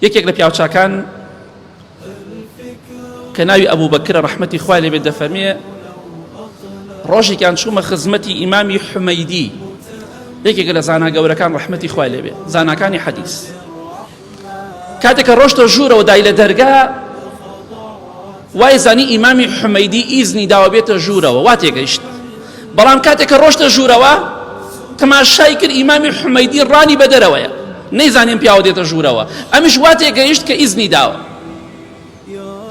یەکێک لە پیاوچاکان کە ناوی ئەبوو بەکرە ڕەحمەتی خوای لێ بێت دەفەرمێ ڕۆژێکیان چوومە خزمەتی ئیمامی حومەیدی، یەکێک لە زانا گەورەکان ڕەحمەتی خوای لێ بێت، زاناکانی حەدیث. کاتێک کە ڕۆژتە ژوورەوە دای لە دەرگا وای زانی ئیمامی حومەیدی ئیزنی داوە بێتە ژوورەوە، وا تێگەیشت. بەڵام کاتێک کە ڕۆژتە ژوورەوە تەماشای کرد ئیمامی حومەیدی ڕانی بە دەرەوەیە، نەیزانیم پیاوە دێتە ژوورەوە، ئەمیش وا تێگەیشت کە ئیزنی داوە.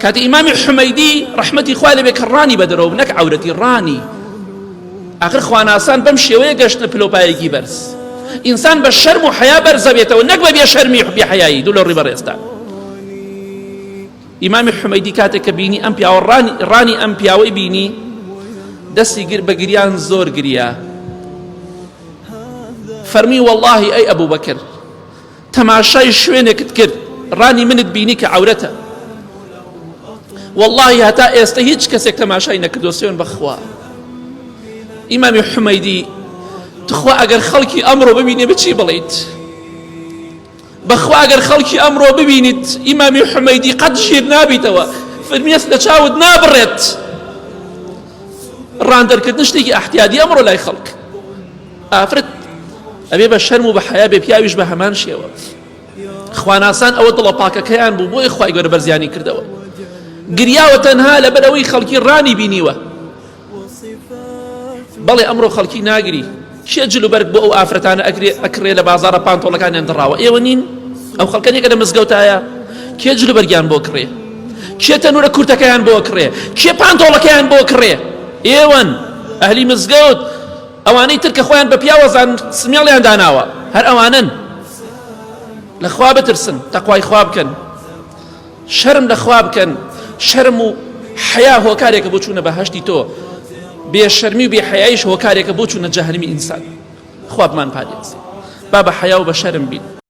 کاتی ئیمامی حومەیدی ڕەحمەتی خوای لێ بێت کە ڕانی بە دەرەوە نەک عەورەتی ڕانی. ئاخر خواناسان بەم شێوەیە گەشتە پلۆپایەکی بەرز. ئینسان بە شەرم و حەیا بەرزە بێتەوە، نەک بە بێشەرمی و بێحەیایی. دوو لە ڕێ بەڕێزدا ئیمامی حومەیدی کاتێک کە بینی ئەم پیاوە ڕانی ئەم پیاوەی بینی، دەستی گر بە گریان زۆر گریا. فەرمی وەڵڵاهی ئەی ئەبوو بەکر تەماشای شوێنێکت کرد ڕانی منت بینی کە عەورەتە، وەڵڵاهی هەتا ئێستا هیچ کەسێک تەماشای نەکردووە سوێن بەخوا. ئیمامی حومەیدی تخوا ئەگەر خەڵکی ئەمڕۆ ببینێ بچی بڵیت؟ بەخوا ئەگەر خەڵکی ئەمڕۆ ببینیت ئیمامی حومەیدی قەت ژیر نابیتەوە، فەرمیێت لە چاوت نابڕێت. ڕاندەرکردن شتێکی ئەحتیادی ئەمڕۆ لای خەڵک. ئافرەت ئەبێ بە شەرم و بە حەیا بێ، پیاویش بە هەمان شێوە. خواناسان ئەوە دڵە پاکەکەیان بوو بۆی خوای گەورە بەرزیانی کردەوە. گریاوە تەنها لەبەر ئەوەی خەڵکی ڕانی بینیوە. بەڵێ ئەمڕۆ خەڵکی ناگری، کێ جلوبەرگ بۆ ئەو ئافرەتانە ئەکرێ لە بازاڕە پانتۆڵەکانیان دڕاوە؟ ئێوە نین؟ ئەو خەڵکانێکە لە مزگەوتایە کێ جلوبەرگیان بۆ کڕێ؟ کێ تەنورە کورتەکەیان بۆ کڕێ؟ کێ پانتۆڵەکەیان بۆ کڕێ؟ ئێوەن ئەهلی مزگەوت، ئەوانەی تر کە خۆیان بە پیاوەزان سمێڵیان داناوە، هەر ئەوانن. لە خوا بترسن، تەقوای خوا بکەن، شەرم لە خوا بکەن. شەرم و حەیا هۆکارێکە بۆ چوونە بەهەشتی تۆ، بێشەرمی و بێحەیاییش هۆکارێکە بۆ چوونە جەهەنەمی ئینسان. خوا بمان پارێزێ. با بە حەیا و بە شەرم بین.